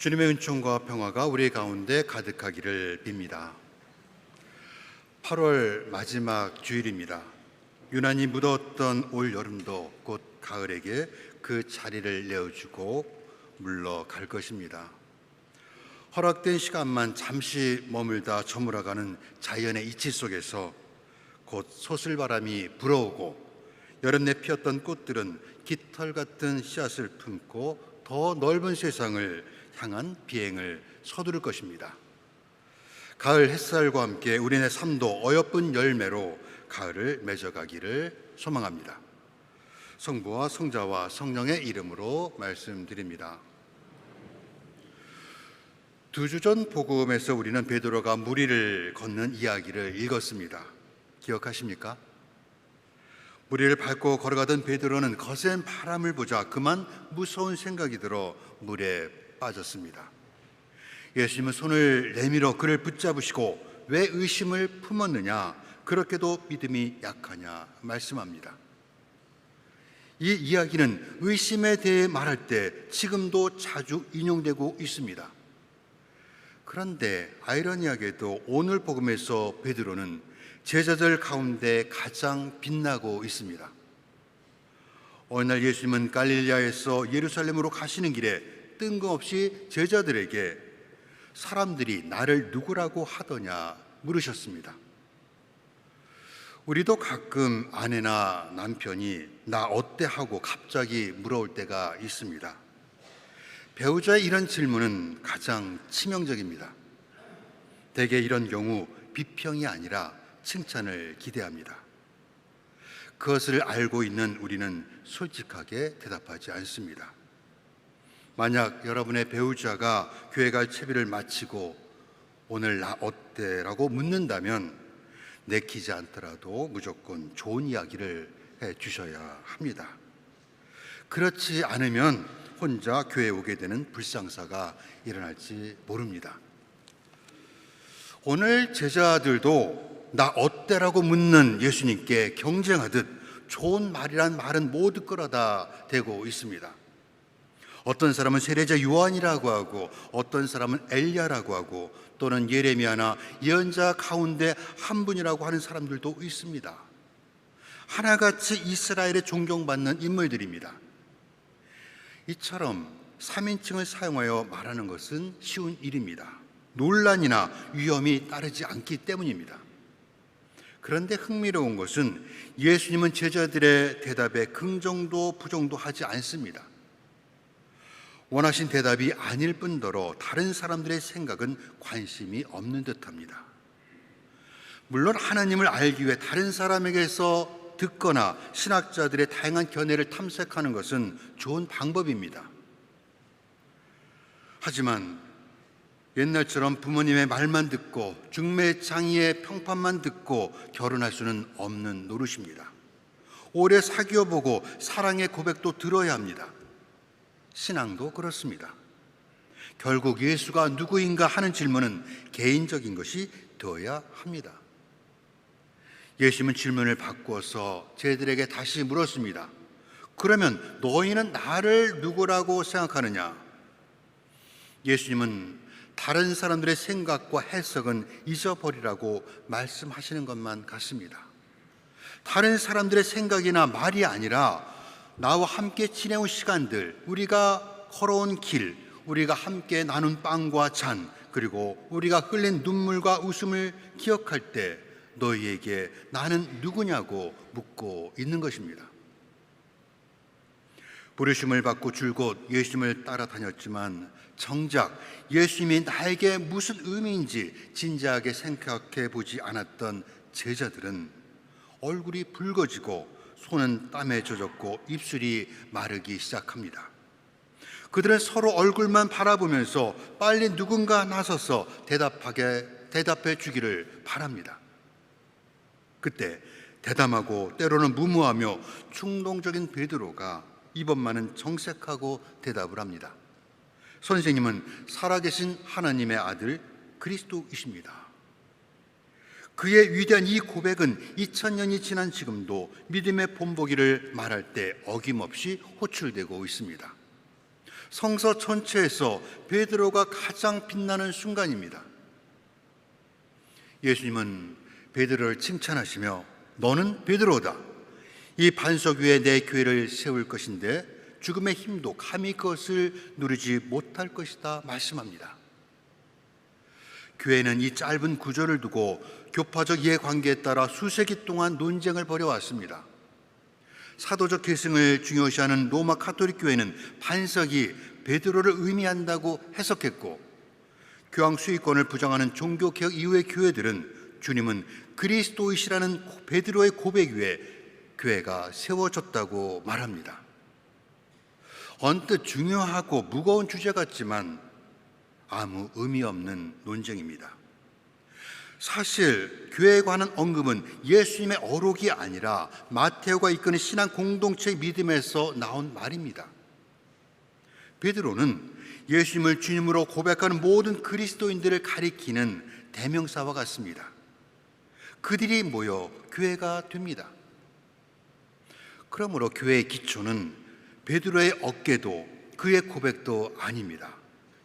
주님의 은총과 평화가 우리 가운데 가득하기를 빕니다. 8월 마지막 주일입니다. 유난히 무더웠던 올 여름도 곧 가을에게 그 자리를 내어주고 물러갈 것입니다. 허락된 시간만 잠시 머물다 저물어가는 자연의 이치 속에서 곧 소슬바람이 불어오고 여름내 피었던 꽃들은 깃털 같은 씨앗을 품고 더 넓은 세상을 향한 비행을 서두를 것입니다. 가을 햇살과 함께 우리네 삶도 어여쁜 열매로 가을을 맺어가기를 소망합니다. 성부와 성자와 성령의 이름으로 말씀드립니다. 2주 전 복음에서 우리는 베드로가 무리를 걷는 이야기를 읽었습니다. 기억하십니까? 무리를 밟고 걸어가던 베드로는 거센 바람을 보자 그만 무서운 생각이 들어 물에 빠졌습니다. 예수님은 손을 내밀어 그를 붙잡으시고 왜 의심을 품었느냐, 그렇게도 믿음이 약하냐 말씀합니다. 이 이야기는 의심에 대해 말할 때 지금도 자주 인용되고 있습니다. 그런데 아이러니하게도 오늘 복음에서 베드로는 제자들 가운데 가장 빛나고 있습니다. 어느 날 예수님은 갈릴리아에서 예루살렘으로 가시는 길에 뜬금없이 제자들에게 사람들이 나를 누구라고 하더냐 물으셨습니다. 우리도 가끔 아내나 남편이 나 어때 하고 갑자기 물어올 때가 있습니다. 배우자의 이런 질문은 가장 치명적입니다. 대개 이런 경우 비평이 아니라 칭찬을 기대합니다. 그것을 알고 있는 우리는 솔직하게 대답하지 않습니다. 만약 여러분의 배우자가 교회 갈 채비를 마치고 오늘 나 어때? 라고 묻는다면 내키지 않더라도 무조건 좋은 이야기를 해 주셔야 합니다. 그렇지 않으면 혼자 교회에 오게 되는 불상사가 일어날지 모릅니다. 오늘 제자들도 나 어때라고 묻는 예수님께 경쟁하듯 좋은 말이란 말은 모두 끌어다 대고 있습니다. 어떤 사람은 세례자 요한이라고 하고 어떤 사람은 엘리야라고 하고 또는 예레미야나 예언자 가운데 한 분이라고 하는 사람들도 있습니다. 하나같이 이스라엘에 존경받는 인물들입니다. 이처럼 3인칭을 사용하여 말하는 것은 쉬운 일입니다. 논란이나 위험이 따르지 않기 때문입니다. 그런데 흥미로운 것은 예수님은 제자들의 대답에 긍정도 부정도 하지 않습니다. 원하신 대답이 아닐 뿐더러 다른 사람들의 생각은 관심이 없는 듯합니다. 물론 하나님을 알기 위해 다른 사람에게서 듣거나 신학자들의 다양한 견해를 탐색하는 것은 좋은 방법입니다. 하지만 옛날처럼 부모님의 말만 듣고 중매장이의 평판만 듣고 결혼할 수는 없는 노릇입니다. 오래 사귀어보고 사랑의 고백도 들어야 합니다. 신앙도 그렇습니다. 결국 예수가 누구인가 하는 질문은 개인적인 것이 되어야 합니다. 예수님은 질문을 바꾸어서 제자들에게 다시 물었습니다. 그러면 너희는 나를 누구라고 생각하느냐? 예수님은 다른 사람들의 생각과 해석은 잊어버리라고 말씀하시는 것만 같습니다. 다른 사람들의 생각이나 말이 아니라 나와 함께 지내온 시간들, 우리가 걸어온 길, 우리가 함께 나눈 빵과 잔, 그리고 우리가 흘린 눈물과 웃음을 기억할 때 너희에게 나는 누구냐고 묻고 있는 것입니다. 부르심을 받고 줄곧 예수님을 따라다녔지만 정작 예수님이 나에게 무슨 의미인지 진지하게 생각해 보지 않았던 제자들은 얼굴이 붉어지고 손은 땀에 젖었고 입술이 마르기 시작합니다. 그들은 서로 얼굴만 바라보면서 빨리 누군가 나서서 대답해 주기를 바랍니다. 그때 대담하고 때로는 무모하며 충동적인 베드로가 이번만은 정색하고 대답을 합니다. 선생님은 살아계신 하나님의 아들 그리스도이십니다. 그의 위대한 이 고백은 2000년이 지난 지금도 믿음의 본보기를 말할 때 어김없이 호출되고 있습니다. 성서 전체에서 베드로가 가장 빛나는 순간입니다. 예수님은 베드로를 칭찬하시며 너는 베드로다. 이 반석 위에 내 교회를 세울 것인데 죽음의 힘도 감히 그것을 누르지 못할 것이다 말씀합니다. 교회는 이 짧은 구절을 두고 교파적 이해관계에 따라 수세기 동안 논쟁을 벌여왔습니다. 사도적 계승을 중요시하는 로마 가톨릭 교회는 반석이 베드로를 의미한다고 해석했고, 교황 수의권을 부정하는 종교개혁 이후의 교회들은 주님은 그리스도이시라는 베드로의 고백 위에 교회가 세워졌다고 말합니다. 언뜻 중요하고 무거운 주제 같지만 아무 의미 없는 논쟁입니다. 사실 교회에 관한 언급은 예수님의 어록이 아니라 마테오가 이끄는 신앙 공동체의 믿음에서 나온 말입니다. 베드로는 예수님을 주님으로 고백하는 모든 그리스도인들을 가리키는 대명사와 같습니다. 그들이 모여 교회가 됩니다. 그러므로 교회의 기초는 베드로의 어깨도 그의 고백도 아닙니다.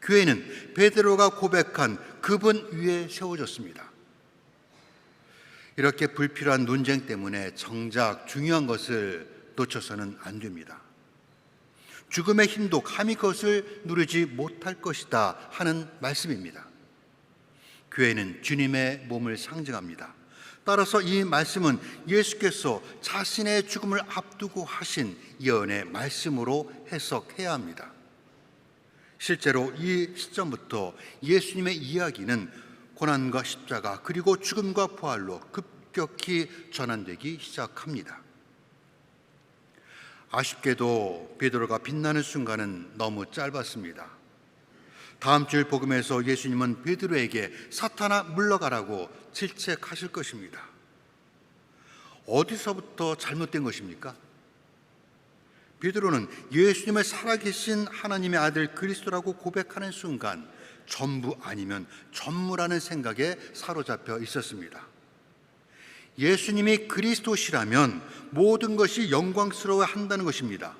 교회는 베드로가 고백한 그분 위에 세워졌습니다. 이렇게 불필요한 논쟁 때문에 정작 중요한 것을 놓쳐서는 안 됩니다. 죽음의 힘도 감히 그것을 누르지 못할 것이다 하는 말씀입니다. 교회는 주님의 몸을 상징합니다. 따라서 이 말씀은 예수께서 자신의 죽음을 앞두고 하신 예언의 말씀으로 해석해야 합니다. 실제로 이 시점부터 예수님의 이야기는 고난과 십자가 그리고 죽음과 부활로 급격히 전환되기 시작합니다. 아쉽게도 베드로가 빛나는 순간은 너무 짧았습니다. 다음 주일 복음에서 예수님은 베드로에게 사탄아 물러가라고 질책하실 것입니다. 어디서부터 잘못된 것입니까? 베드로는 예수님을 살아계신 하나님의 아들 그리스도라고 고백하는 순간 전부 아니면 전무라는 생각에 사로잡혀 있었습니다. 예수님이 그리스도시라면 모든 것이 영광스러워야 한다는 것입니다.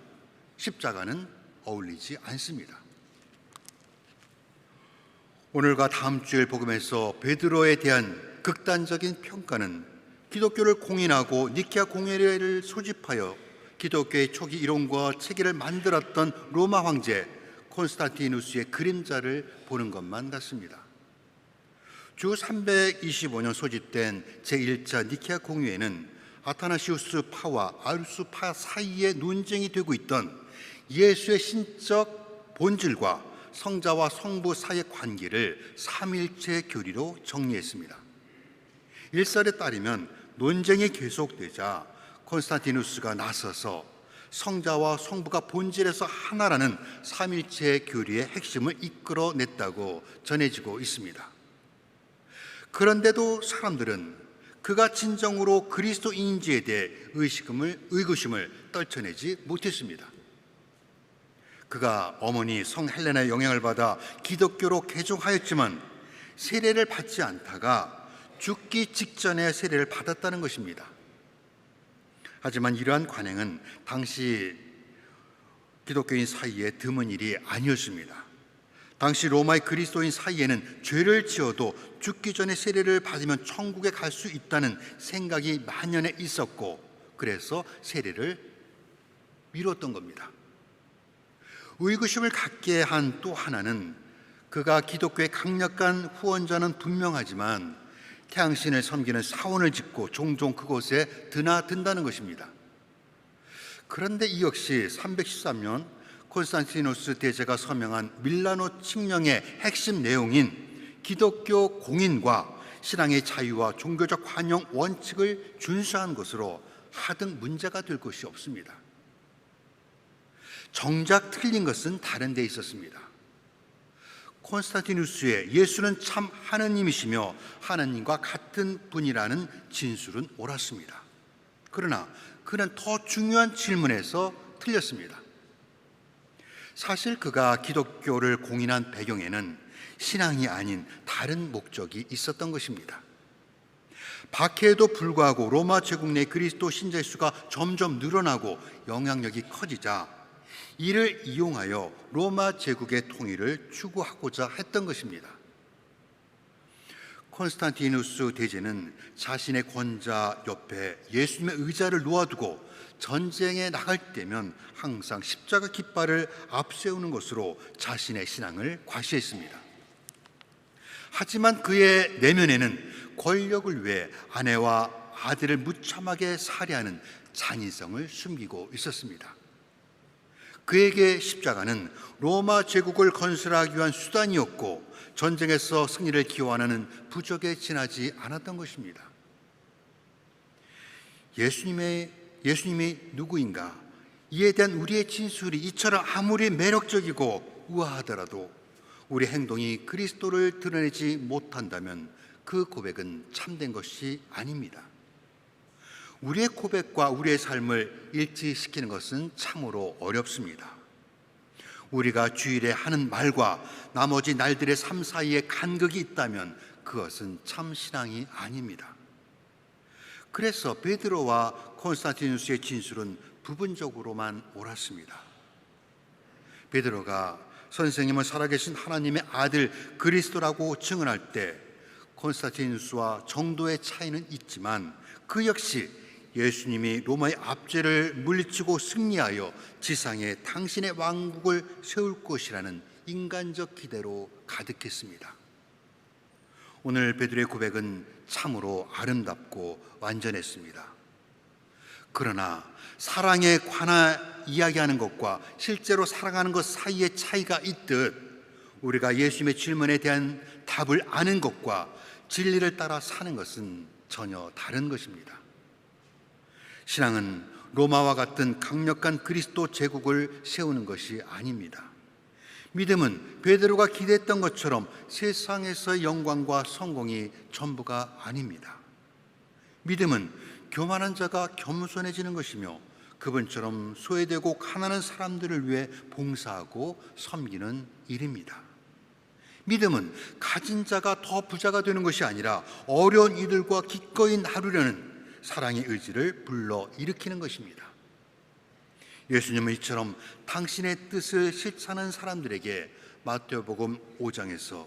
십자가는 어울리지 않습니다. 오늘과 다음 주일 복음에서 베드로에 대한 극단적인 평가는 기독교를 공인하고 니케아 공회를 소집하여 기독교의 초기 이론과 체계를 만들었던 로마 황제 콘스탄티누스의 그림자를 보는 것만 같습니다. 주 325년 소집된 제1차 니케아 공의회는 아타나시우스 파와 아리우스 파 사이에 논쟁이 되고 있던 예수의 신적 본질과 성자와 성부 사이의 관계를 삼일체 교리로 정리했습니다. 일설에 따르면 논쟁이 계속되자 콘스탄티누스가 나서서 성자와 성부가 본질에서 하나라는 삼일체 교리의 핵심을 이끌어냈다고 전해지고 있습니다. 그런데도 사람들은 그가 진정으로 그리스도인지에 대해 의구심을 떨쳐내지 못했습니다. 그가 어머니 성 헬레나의 영향을 받아 기독교로 개종하였지만 세례를 받지 않다가 죽기 직전에 세례를 받았다는 것입니다. 하지만 이러한 관행은 당시 기독교인 사이에 드문 일이 아니었습니다. 당시 로마의 그리스도인 사이에는 죄를 지어도 죽기 전에 세례를 받으면 천국에 갈 수 있다는 생각이 만연해 있었고, 그래서 세례를 미뤘던 겁니다. 의구심을 갖게 한 또 하나는 그가 기독교의 강력한 후원자는 분명하지만 태양신을 섬기는 사원을 짓고 종종 그곳에 드나든다는 것입니다. 그런데 이 역시 313년 콘스탄티누스 대제가 서명한 밀라노 칙령의 핵심 내용인 기독교 공인과 신앙의 자유와 종교적 관용 원칙을 준수한 것으로 하등 문제가 될 것이 없습니다. 정작 틀린 것은 다른 데 있었습니다. 콘스탄티누스의 예수는 참 하느님이시며 하느님과 같은 분이라는 진술은 옳았습니다. 그러나 그는 더 중요한 질문에서 틀렸습니다. 사실 그가 기독교를 공인한 배경에는 신앙이 아닌 다른 목적이 있었던 것입니다. 박해에도 불구하고 로마 제국 내 그리스도 신자 수가 점점 늘어나고 영향력이 커지자 이를 이용하여 로마 제국의 통일을 추구하고자 했던 것입니다. 콘스탄티누스 대제는 자신의 권자 옆에 예수님의 의자를 놓아두고 전쟁에 나갈 때면 항상 십자가 깃발을 앞세우는 것으로 자신의 신앙을 과시했습니다. 하지만 그의 내면에는 권력을 위해 아내와 아들을 무참하게 살해하는 잔인성을 숨기고 있었습니다. 그에게 십자가는 로마 제국을 건설하기 위한 수단이었고 전쟁에서 승리를 기원하는 부적에 지나지 않았던 것입니다. 예수님이 누구인가? 이에 대한 우리의 진술이 이처럼 아무리 매력적이고 우아하더라도 우리 행동이 그리스도를 드러내지 못한다면 그 고백은 참된 것이 아닙니다. 우리의 고백과 우리의 삶을 일치시키는 것은 참으로 어렵습니다. 우리가 주일에 하는 말과 나머지 날들의 삶 사이에 간극이 있다면 그것은 참 신앙이 아닙니다. 그래서 베드로와 콘스탄티누스의 진술은 부분적으로만 옳았습니다. 베드로가 선생님은 살아계신 하나님의 아들 그리스도라고 증언할 때 콘스탄티누스와 정도의 차이는 있지만 그 역시 예수님이 로마의 압제를 물리치고 승리하여 지상에 당신의 왕국을 세울 것이라는 인간적 기대로 가득했습니다. 오늘 베드로의 고백은 참으로 아름답고 완전했습니다. 그러나 사랑에 관한 이야기하는 것과 실제로 사랑하는 것 사이의 차이가 있듯 우리가 예수님의 질문에 대한 답을 아는 것과 진리를 따라 사는 것은 전혀 다른 것입니다. 신앙은 로마와 같은 강력한 그리스도 제국을 세우는 것이 아닙니다. 믿음은 베드로가 기대했던 것처럼 세상에서의 영광과 성공이 전부가 아닙니다. 믿음은 교만한 자가 겸손해지는 것이며 그분처럼 소외되고 가난한 사람들을 위해 봉사하고 섬기는 일입니다. 믿음은 가진 자가 더 부자가 되는 것이 아니라 어려운 이들과 기꺼이 나누려는 사랑의 의지를 불러일으키는 것입니다. 예수님은 이처럼 당신의 뜻을 실천하는 사람들에게 마태복음 5장에서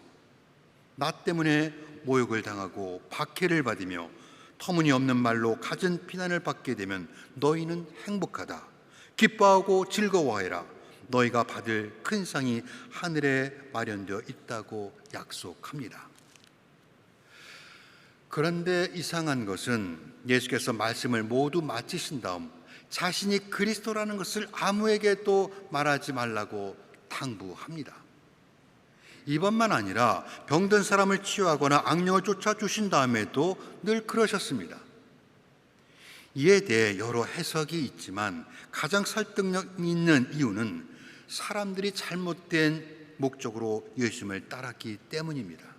나 때문에 모욕을 당하고 박해를 받으며 터무니없는 말로 갖은 비난을 받게 되면 너희는 행복하다. 기뻐하고 즐거워해라. 너희가 받을 큰 상이 하늘에 마련되어 있다고 약속합니다. 그런데 이상한 것은 예수께서 말씀을 모두 마치신 다음 자신이 그리스도라는 것을 아무에게도 말하지 말라고 당부합니다. 이번만 아니라 병든 사람을 치유하거나 악령을 쫓아주신 다음에도 늘 그러셨습니다. 이에 대해 여러 해석이 있지만 가장 설득력 있는 이유는 사람들이 잘못된 목적으로 예수님을 따랐기 때문입니다.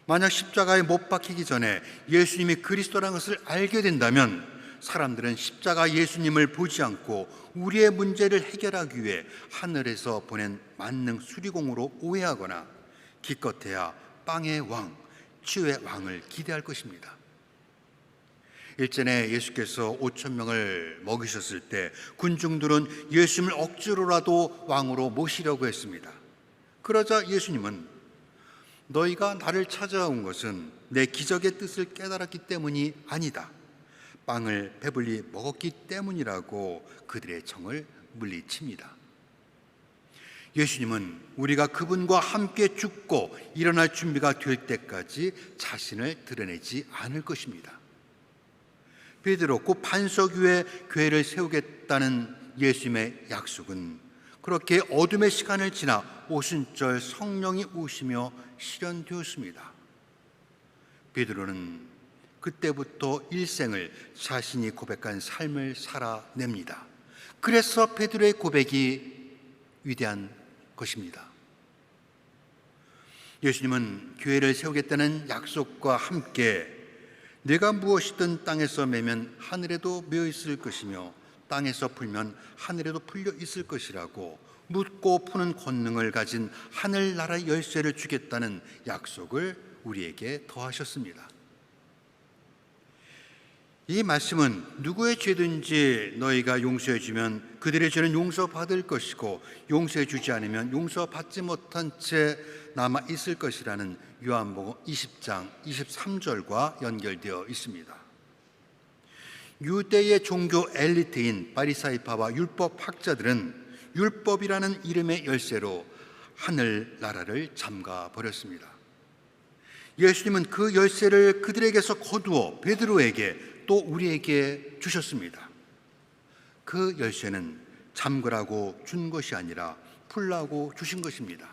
만약 십자가에 못 박히기 전에 예수님이 그리스도라는 것을 알게 된다면 사람들은 십자가 예수님을 보지 않고 우리의 문제를 해결하기 위해 하늘에서 보낸 만능 수리공으로 오해하거나 기껏해야 빵의 왕, 치유의 왕을 기대할 것입니다. 일전에 예수께서 5,000명을 먹이셨을 때 군중들은 예수님을 억지로라도 왕으로 모시려고 했습니다. 그러자 예수님은 너희가 나를 찾아온 것은 내 기적의 뜻을 깨달았기 때문이 아니다. 빵을 배불리 먹었기 때문이라고 그들의 정을 물리칩니다. 예수님은 우리가 그분과 함께 죽고 일어날 준비가 될 때까지 자신을 드러내지 않을 것입니다. 베드로 곧 반석 위에 교회를 세우겠다는 예수님의 약속은 그렇게 어둠의 시간을 지나 오순절 성령이 오시며 실현되었습니다. 베드로는 그때부터 일생을 자신이 고백한 삶을 살아냅니다. 그래서 베드로의 고백이 위대한 것입니다. 예수님은 교회를 세우겠다는 약속과 함께 내가 무엇이든 땅에서 매면 하늘에도 매어 있을 것이며 땅에서 풀면 하늘에도 풀려 있을 것이라고 묻고 푸는 권능을 가진 하늘나라의 열쇠를 주겠다는 약속을 우리에게 더하셨습니다. 이 말씀은 누구의 죄든지 너희가 용서해 주면 그들의 죄는 용서받을 것이고 용서해 주지 않으면 용서받지 못한 채 남아 있을 것이라는 요한복음 20장 23절과 연결되어 있습니다. 유대의 종교 엘리트인 바리사이파와 율법학자들은 율법이라는 이름의 열쇠로 하늘나라를 잠가 버렸습니다. 예수님은 그 열쇠를 그들에게서 거두어 베드로에게 또 우리에게 주셨습니다. 그 열쇠는 잠그라고 준 것이 아니라 풀라고 주신 것입니다.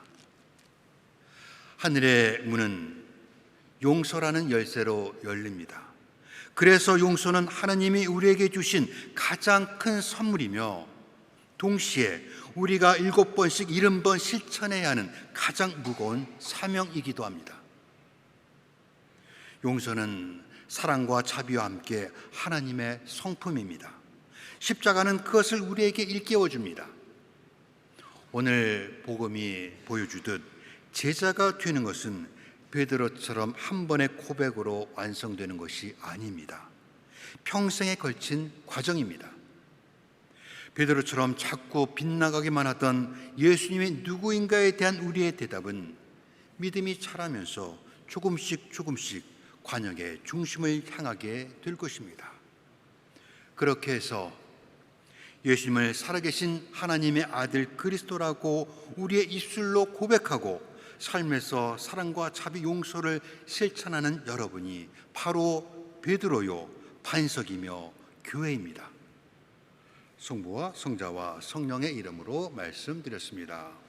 하늘의 문은 용서라는 열쇠로 열립니다. 그래서 용서는 하나님이 우리에게 주신 가장 큰 선물이며 동시에 우리가 7번씩 70번 실천해야 하는 가장 무거운 사명이기도 합니다. 용서는 사랑과 자비와 함께 하나님의 성품입니다. 십자가는 그것을 우리에게 일깨워 줍니다. 오늘 복음이 보여주듯 제자가 되는 것은 베드로처럼 한 번의 고백으로 완성되는 것이 아닙니다. 평생에 걸친 과정입니다. 베드로처럼 자꾸 빗나가기만 하던 예수님이 누구인가에 대한 우리의 대답은 믿음이 자라면서 조금씩 관역의 중심을 향하게 될 것입니다. 그렇게 해서 예수님을 살아계신 하나님의 아들 그리스도라고 우리의 입술로 고백하고 삶에서 사랑과 자비 용서를 실천하는 여러분이 바로 베드로요 반석이며 교회입니다. 성부와 성자와 성령의 이름으로 말씀드렸습니다.